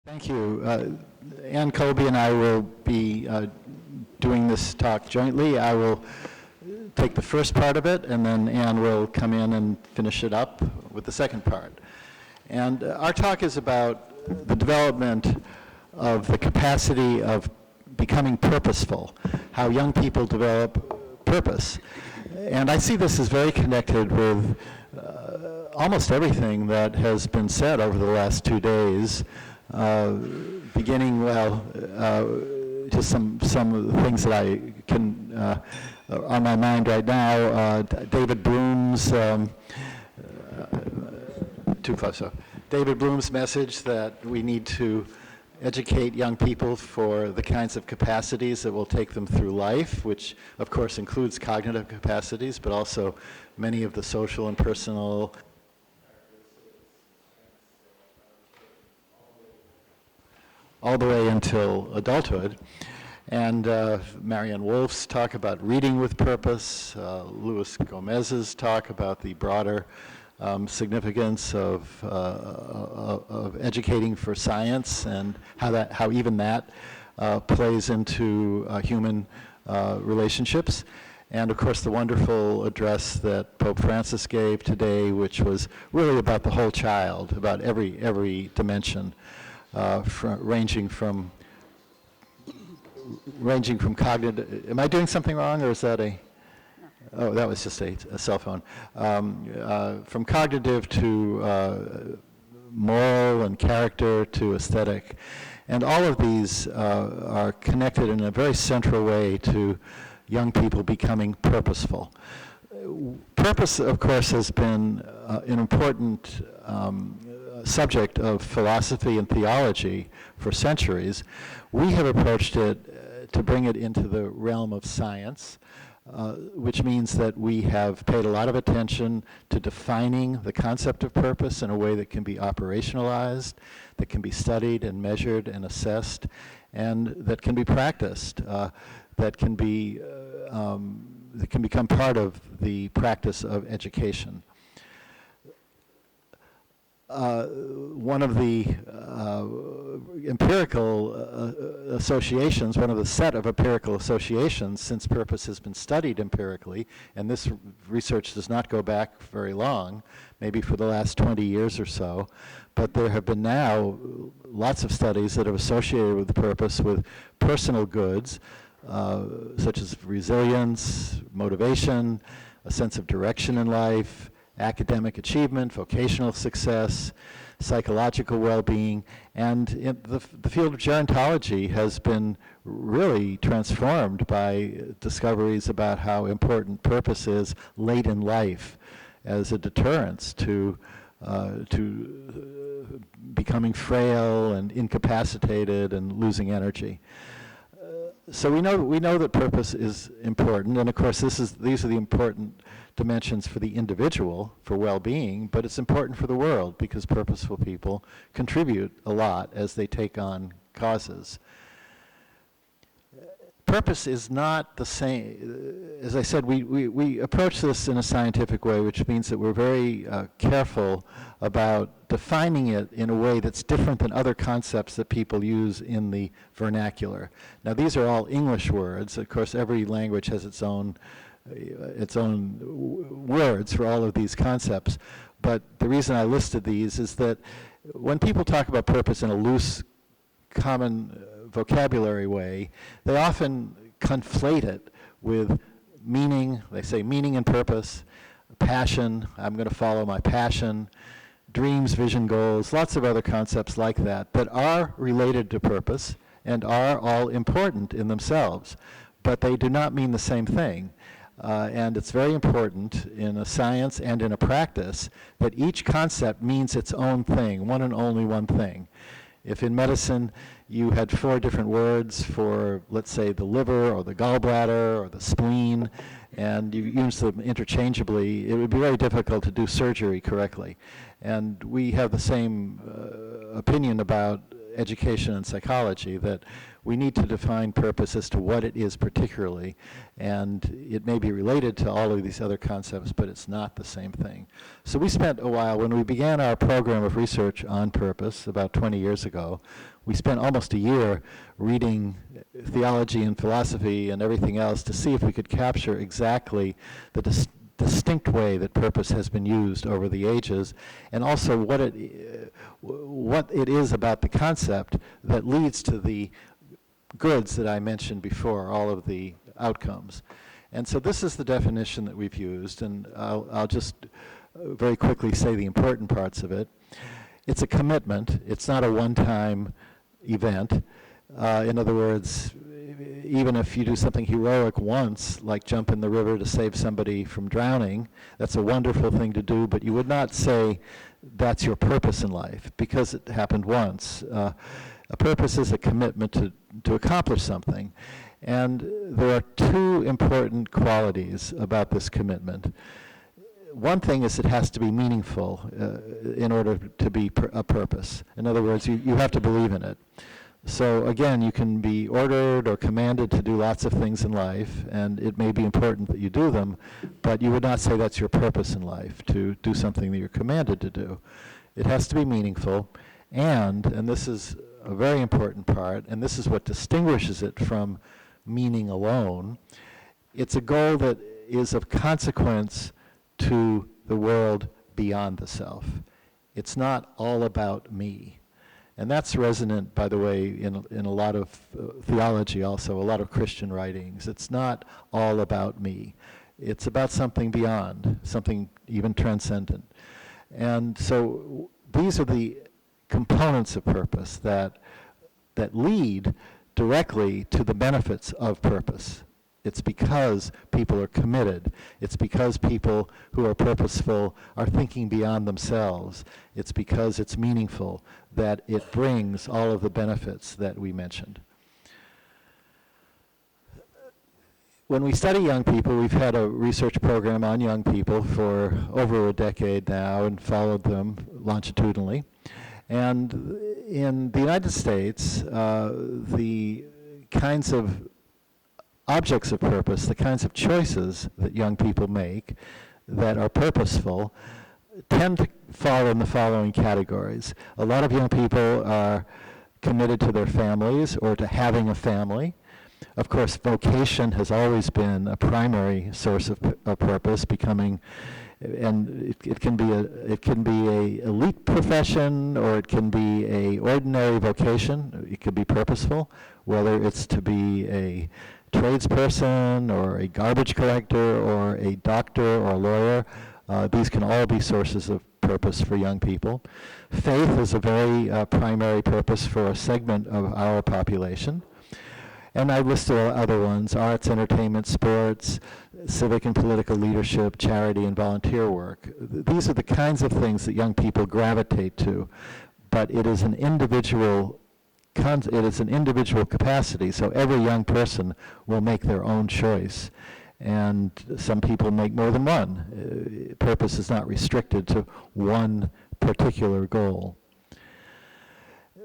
Thank you. Ann Colby and I will be doing this talk jointly. I will take the first part of it, and then Ann will come in and finish it up with the second part. And our talk is about the development of the capacity of becoming purposeful, how young people develop purpose. And I see this as very connected with almost everything that has been said over the last 2 days. Beginning, just some of the things that I can, on my mind right now, David Bloom's, David Bloom's message that we need to educate young people for the kinds of capacities that will take them through life, which of course includes cognitive capacities, but also many of the social and personal all the way until adulthood. And Marianne Wolf's talk about reading with purpose, Luis Gomez's talk about the broader significance of educating for science and how even that plays into human relationships. And of course the wonderful address that Pope Francis gave today, which was really about the whole child, about every dimension. Ranging from cognitive. Am I doing something wrong, or is that a? No. Oh, that was just a cell phone. From cognitive to moral and character to aesthetic, and all of these are connected in a very central way to young people becoming purposeful. Purpose, of course, has been an important subject of philosophy and theology for centuries. We have approached it to bring it into the realm of science, which means that we have paid a lot of attention to defining the concept of purpose in a way that can be operationalized, that can be studied and measured and assessed, and that can be practiced, that can become part of the practice of education. One of the empirical associations, one of the set of empirical associations, since purpose has been studied empirically, and this research does not go back very long, maybe for the last 20 years or so, but there have been now lots of studies that have associated with the purpose with personal goods, such as resilience, motivation, a sense of direction in life, academic achievement, vocational success, psychological well-being, and the field of gerontology has been really transformed by discoveries about how important purpose is late in life as a deterrence to becoming frail and incapacitated and losing energy. So we know that purpose is important, and of course these are the important dimensions for the individual, for well-being, but it's important for the world because purposeful people contribute a lot as they take on causes. Purpose is not the same. As I said, we approach this in a scientific way, which means that we're very careful about defining it in a way that's different than other concepts that people use in the vernacular. Now, these are all English words. Of course, every language has its own words for all of these concepts. But the reason I listed these is that when people talk about purpose in a loose, common vocabulary way, they often conflate it with meaning. They say meaning and purpose, passion, I'm going to follow my passion, dreams, vision, goals, lots of other concepts like that are related to purpose and are all important in themselves, but they do not mean the same thing. And it's very important in a science and in a practice that each concept means its own thing, one and only one thing. If in medicine you had 4 different words for, let's say, the liver or the gallbladder or the spleen, and you use them interchangeably, it would be very difficult to do surgery correctly. And we have the same opinion about education and psychology, that we need to define purpose as to what it is particularly, and it may be related to all of these other concepts, but it's not the same thing. So we spent a while, when we began our program of research on purpose about 20 years ago, we spent almost a year reading theology and philosophy and everything else to see if we could capture exactly the distinct way that purpose has been used over the ages, and also what it is about the concept that leads to the goods that I mentioned before, all of the outcomes. And so this is the definition that we've used, and I'll just very quickly say the important parts of it. It's a commitment. It's not a one-time event. In other words, even if you do something heroic once, like jump in the river to save somebody from drowning, that's a wonderful thing to do, but you would not say that's your purpose in life because it happened once. A purpose is a commitment to accomplish something. And there are two important qualities about this commitment. One thing is it has to be meaningful in order to be a purpose. In other words, you have to believe in it. So again, you can be ordered or commanded to do lots of things in life, and it may be important that you do them, but you would not say that's your purpose in life, to do something that you're commanded to do. It has to be meaningful, and this is a very important part, and this is what distinguishes it from meaning alone, it's a goal that is of consequence to the world beyond the self. It's not all about me. And that's resonant, by the way, in a lot of theology also, a lot of Christian writings. It's not all about me. It's about something beyond, something even transcendent. And so these are the components of purpose that lead directly to the benefits of purpose. It's because people are committed. It's because people who are purposeful are thinking beyond themselves. It's because it's meaningful that it brings all of the benefits that we mentioned. When we study young people, we've had a research program on young people for over a decade now and followed them longitudinally. And in the United States, the kinds of objects of purpose, the kinds of choices that young people make that are purposeful, tend to fall in the following categories. A lot of young people are committed to their families or to having a family. Of course, vocation has always been a primary source of purpose, and it can be a elite profession, or it can be a ordinary vocation. It could be purposeful, whether it's to be a tradesperson or a garbage collector or a doctor or a lawyer. These can all be sources of purpose for young people. Faith is a very primary purpose for a segment of our population. And I listed other ones: arts, entertainment, sports, civic and political leadership, charity, and volunteer work. These are the kinds of things that young people gravitate to, but it is an individual capacity, so every young person will make their own choice. And some people make more than one. Purpose is not restricted to one particular goal.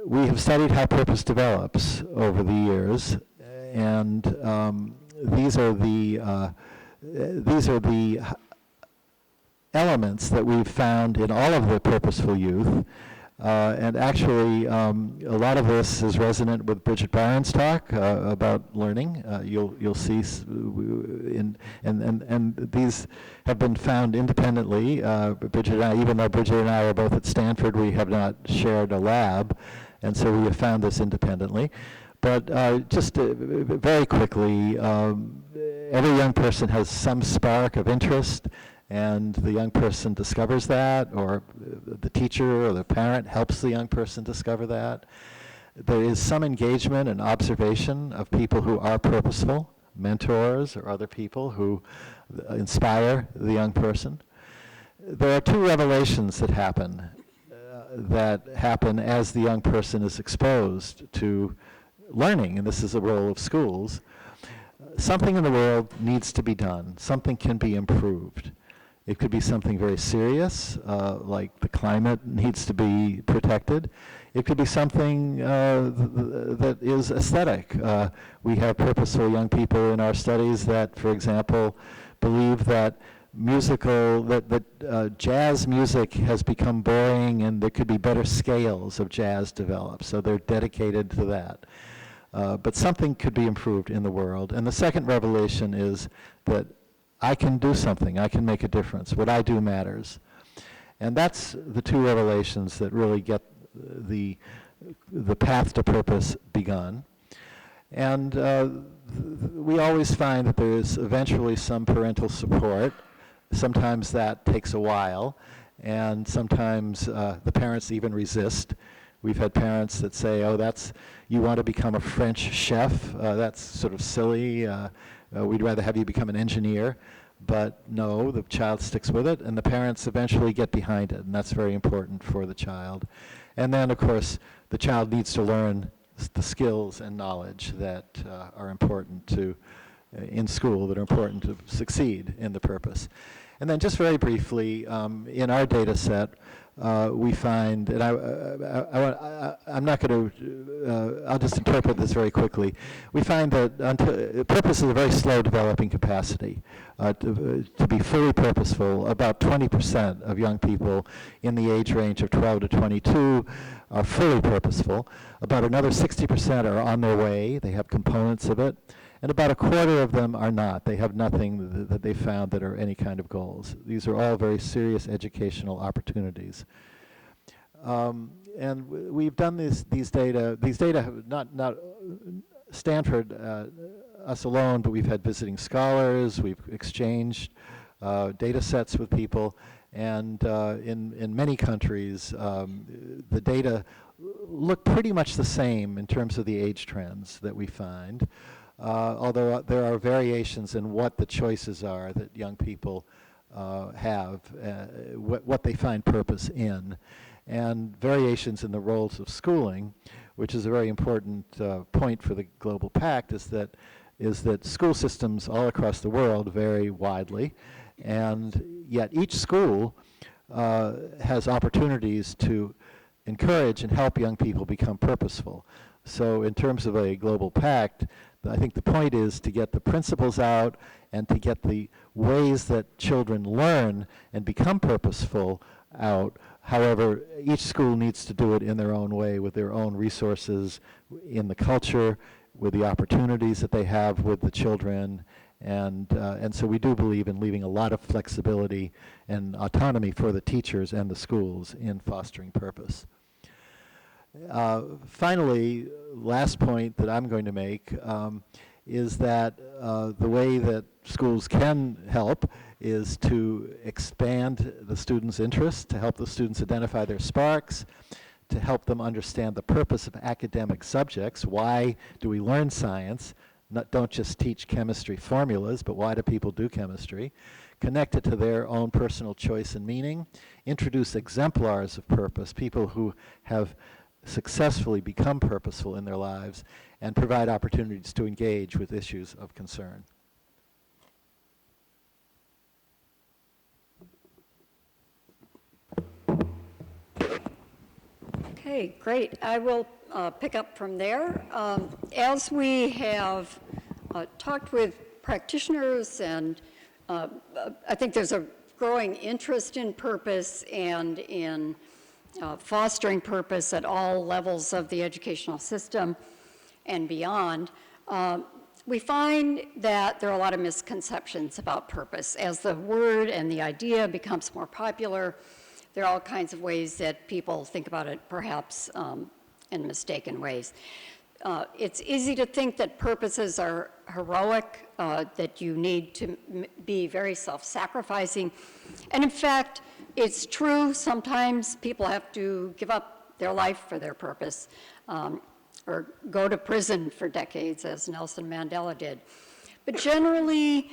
We have studied how purpose develops over the years, and these are the elements that we've found in all of the purposeful youth. And actually, a lot of this is resonant with Bridget Barron's talk about learning. You'll see, and these have been found independently. Bridget and I, even though Bridget and I are both at Stanford, we have not shared a lab, and so we have found this independently. But just very quickly, every young person has some spark of interest, and the young person discovers that, or the teacher or the parent helps the young person discover that. There is some engagement and observation of people who are purposeful, mentors or other people who inspire the young person. There are two revelations that happen as the young person is exposed to learning, and this is the role of schools. Something in the world needs to be done. Something can be improved. It could be something very serious, like the climate needs to be protected. It could be something that is aesthetic. We have purposeful young people in our studies that, for example, believe that jazz music has become boring and there could be better scales of jazz developed, so they're dedicated to that. But something could be improved in the world. And the second revelation is that I can do something, I can make a difference. What I do matters. And that's the two revelations that really get the path to purpose begun. And we always find that there is eventually some parental support. Sometimes that takes a while, and sometimes the parents even resist. We've had parents that say, oh, you want to become a French chef? That's sort of silly. We'd rather have you become an engineer. But no, the child sticks with it, and the parents eventually get behind it, and that's very important for the child. And then, of course, the child needs to learn the skills and knowledge that are important in school, that are important to succeed in the purpose. And then just very briefly, in our data set, we find, and I'm not going to, I'll just interpret this very quickly. We find that purpose is a very slow developing capacity. To be fully purposeful, about 20% of young people in the age range of 12 to 22 are fully purposeful. About another 60% are on their way. They have components of it. And about a quarter of them are not. They have nothing that they found that are any kind of goals. These are all very serious educational opportunities. And we've done these data. These data have not Stanford, us alone, but we've had visiting scholars. We've exchanged data sets with people. And in many countries, the data look pretty much the same in terms of the age trends that we find. Although there are variations in what the choices are that young people have, what they find purpose in, and variations in the roles of schooling, which is a very important point for the Global Pact, is that school systems all across the world vary widely, and yet each school has opportunities to encourage and help young people become purposeful. So in terms of a Global Pact, I think the point is to get the principles out and to get the ways that children learn and become purposeful out. However, each school needs to do it in their own way, with their own resources, in the culture, with the opportunities that they have with the children. And so we do believe in leaving a lot of flexibility and autonomy for the teachers and the schools in fostering purpose. Finally, last point that I'm going to make is that the way that schools can help is to expand the students' interests, to help the students identify their sparks, to help them understand the purpose of academic subjects. Why do we learn science? Don't just teach chemistry formulas, but why do people do chemistry? Connect it to their own personal choice and meaning. Introduce exemplars of purpose, people who have successfully become purposeful in their lives, and provide opportunities to engage with issues of concern. Okay, great. I will pick up from there. As we have talked with practitioners, and I think there's a growing interest in purpose and in fostering purpose at all levels of the educational system and beyond, we find that there are a lot of misconceptions about purpose. As the word and the idea becomes more popular, there are all kinds of ways that people think about it, perhaps in mistaken ways. It's easy to think that purposes are heroic, that you need to be very self-sacrificing. And in fact, it's true, sometimes people have to give up their life for their purpose, or go to prison for decades, as Nelson Mandela did. But generally,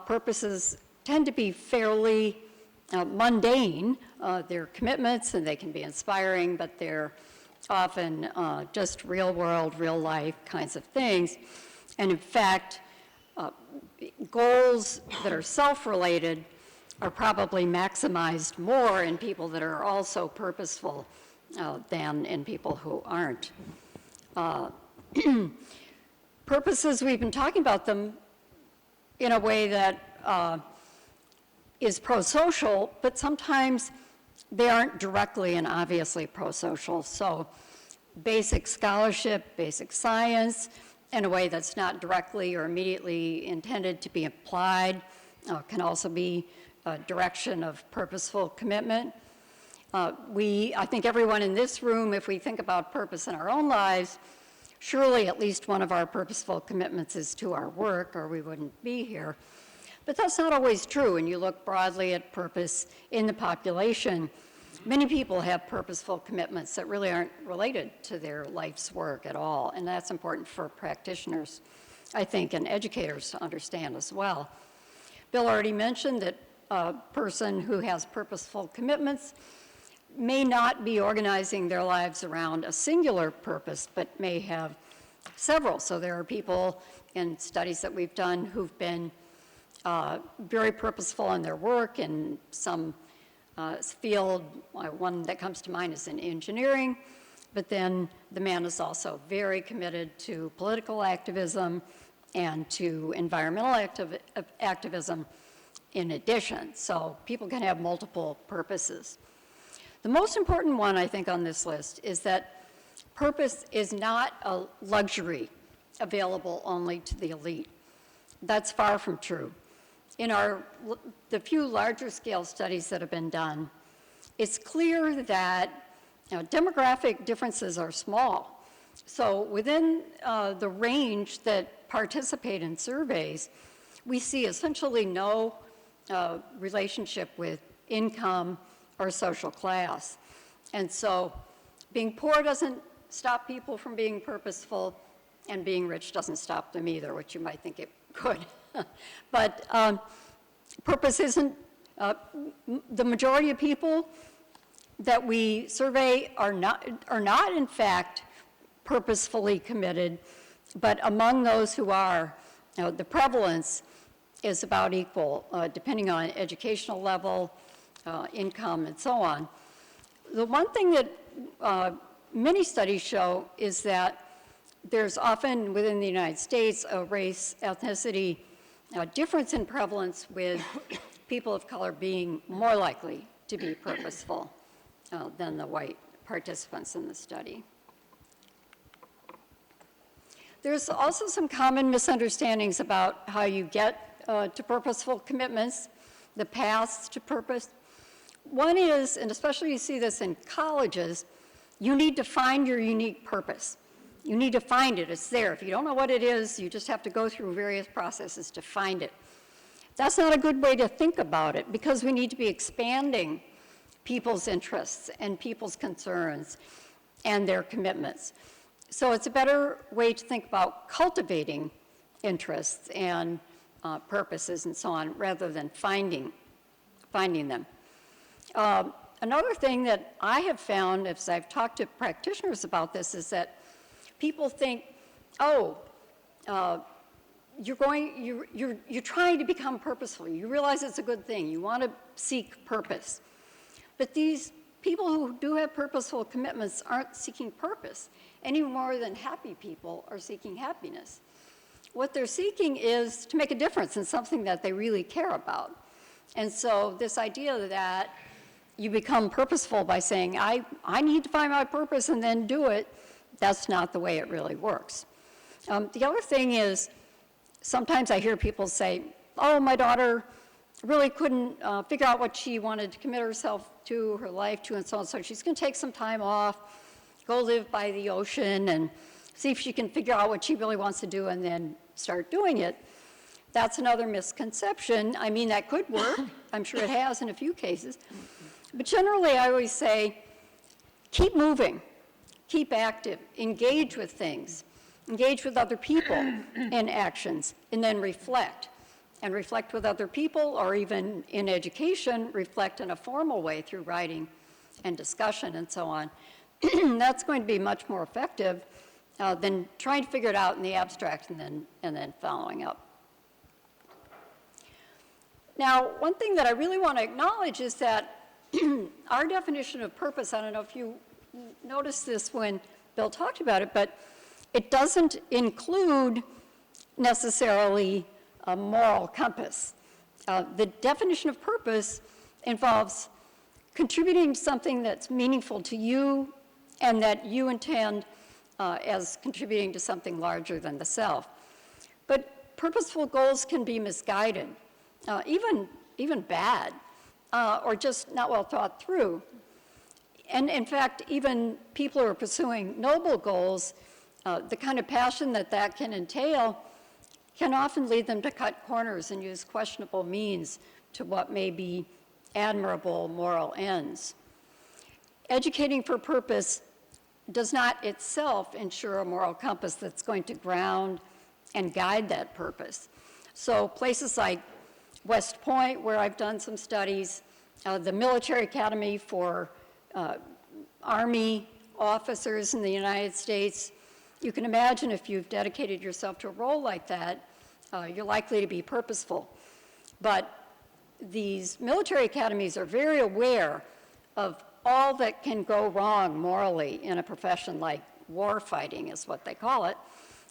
purposes tend to be fairly mundane. They're commitments, and they can be inspiring, but they're often just real world, real life kinds of things. And in fact, goals that are self-related are probably maximized more in people that are also purposeful than in people who aren't. Purposes, we've been talking about them in a way that is pro-social, but sometimes they aren't directly and obviously pro-social. So basic scholarship, basic science, in a way that's not directly or immediately intended to be applied, can also be a direction of purposeful commitment. I think everyone in this room, if we think about purpose in our own lives, surely at least one of our purposeful commitments is to our work, or we wouldn't be here. But that's not always true. When you look broadly at purpose in the population, many people have purposeful commitments that really aren't related to their life's work at all, and that's important for practitioners, I think, and educators to understand as well. Bill already mentioned that a person who has purposeful commitments may not be organizing their lives around a singular purpose, but may have several. So there are people in studies that we've done who've been very purposeful in their work in some field. One that comes to mind is in engineering, but then the man is also very committed to political activism and to environmental activism in addition. So people can have multiple purposes. The most important one, I think, on this list is that purpose is not a luxury available only to the elite. That's far from true. In the few larger scale studies that have been done, it's clear that demographic differences are small. So within the range that participate in surveys, we see essentially no relationship with income or social class. And so being poor doesn't stop people from being purposeful, and being rich doesn't stop them either, which you might think it could. But purpose isn't, the majority of people that we survey are not in fact purposefully committed, but among those who are, the prevalence is about equal, depending on educational level, income, and so on. The one thing that many studies show is that there's often within the United States a race, ethnicity difference in prevalence, with people of color being more likely to be purposeful than the white participants in the study. There's also some common misunderstandings about how you get to purposeful commitments, the paths to purpose. One is, and especially you see this in colleges, you need to find your unique purpose. You need to find it, it's there. If you don't know what it is, you just have to go through various processes to find it. That's not a good way to think about it, because we need to be expanding people's interests and people's concerns and their commitments. So it's a better way to think about cultivating interests and purposes and so on, rather than finding them. Another thing that I have found as I've talked to practitioners about this is that people think, oh, you're trying to become purposeful. You realize it's a good thing. You want to seek purpose. But these people who do have purposeful commitments aren't seeking purpose any more than happy people are seeking happiness. What they're seeking is to make a difference in something that they really care about. And so this idea that you become purposeful by saying, I need to find my purpose and then do it, that's not the way it really works. The other thing is, sometimes I hear people say, oh, my daughter really couldn't figure out what she wanted to commit herself to, her life to, and so on, so she's going to take some time off, go live by the ocean, and see if she can figure out what she really wants to do and then start doing it. That's another misconception. I mean, that could work. I'm sure it has in a few cases. But generally, I always say, keep moving, keep active, engage with things, engage with other people in actions, and then reflect. And reflect with other people, or even in education, reflect in a formal way through writing and discussion and so on. That's going to be much more effective than trying to figure it out in the abstract and then following up. Now, one thing that I really want to acknowledge is that our definition of purpose, I don't know if you noticed this when Bill talked about it, but it doesn't include necessarily a moral compass. The definition of purpose involves contributing something that's meaningful to you and that you intend as contributing to something larger than the self. But purposeful goals can be misguided, even bad, or just not well thought through. And in fact, even people who are pursuing noble goals, the kind of passion that can entail can often lead them to cut corners and use questionable means to what may be admirable moral ends. Educating for purpose does not itself ensure a moral compass that's going to ground and guide that purpose. So places like West Point, where I've done some studies, the military academy for Army officers in the United States, you can imagine if you've dedicated yourself to a role like that, you're likely to be purposeful. But these military academies are very aware of all that can go wrong morally in a profession like war fighting is what they call it.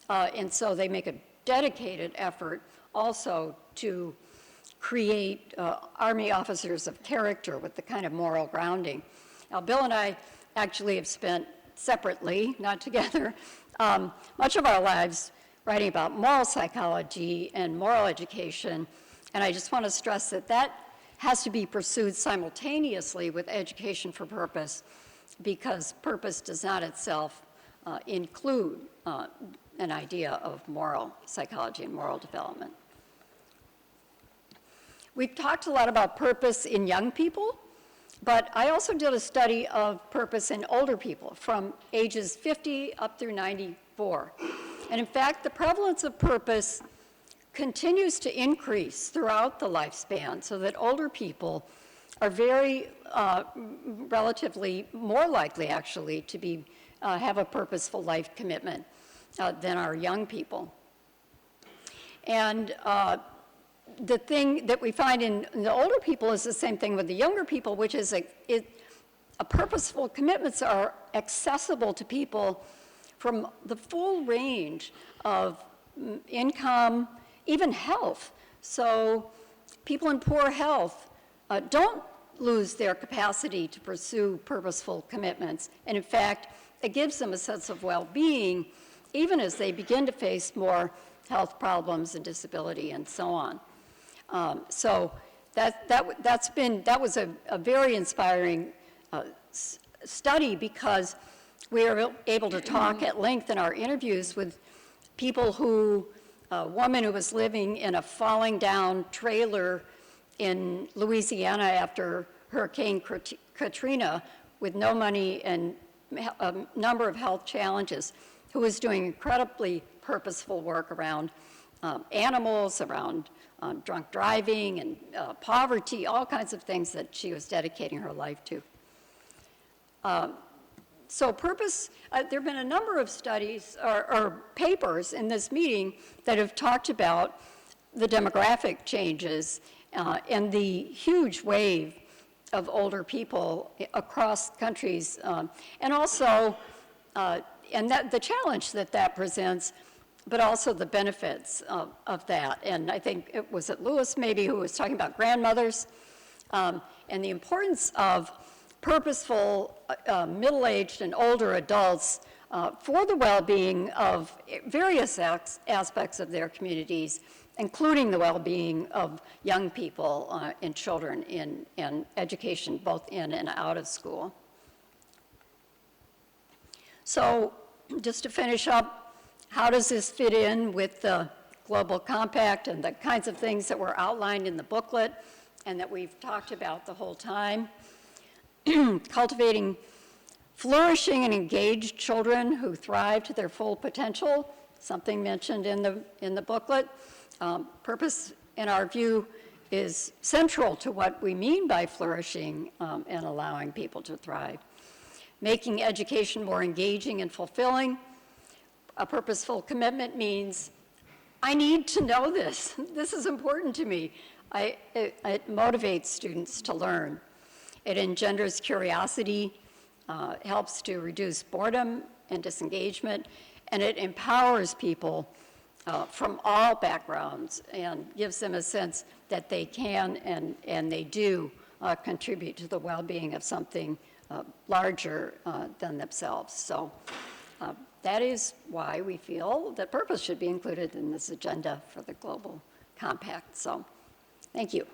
And so they make a dedicated effort also to create Army officers of character with the kind of moral grounding. Now, Bill and I actually have spent separately, not together, much of our lives writing about moral psychology and moral education, and I just want to stress that that has to be pursued simultaneously with education for purpose, because purpose does not itself include an idea of moral psychology and moral development. We've talked a lot about purpose in young people, but I also did a study of purpose in older people from ages 50 up through 94. And in fact, the prevalence of purpose continues to increase throughout the lifespan, so that older people are very relatively more likely actually to be have a purposeful life commitment than our young people. And the thing that we find in the older people is the same thing with the younger people, which is purposeful commitments are accessible to people from the full range of income, even health. So people in poor health don't lose their capacity to pursue purposeful commitments. And in fact, it gives them a sense of well-being, even as they begin to face more health problems and disability and so on. So that was a very inspiring study, because we were able to talk at length in our interviews with people who, a woman who was living in a falling down trailer in Louisiana after Hurricane Katrina with no money and a number of health challenges, who was doing incredibly purposeful work around animals, around drunk driving and poverty, all kinds of things that she was dedicating her life to. So purpose, there have been a number of studies or papers in this meeting that have talked about the demographic changes and the huge wave of older people across countries, and also and the challenge that presents, but also the benefits of that. And I think it was Lewis maybe who was talking about grandmothers and the importance of purposeful middle-aged and older adults for the well-being of various aspects of their communities, including the well-being of young people and children in education, both in and out of school. So just to finish up, how does this fit in with the Global Compact and the kinds of things that were outlined in the booklet and that we've talked about the whole time? Cultivating flourishing and engaged children who thrive to their full potential, something mentioned in the booklet. Purpose, in our view, is central to what we mean by flourishing and allowing people to thrive. Making education more engaging and fulfilling. A purposeful commitment means, I need to know this. This is important to me. It motivates students to learn. It engenders curiosity, helps to reduce boredom and disengagement, and it empowers people from all backgrounds and gives them a sense that they can and they do contribute to the well-being of something larger than themselves. So that is why we feel that purpose should be included in this agenda for the Global Compact. So thank you.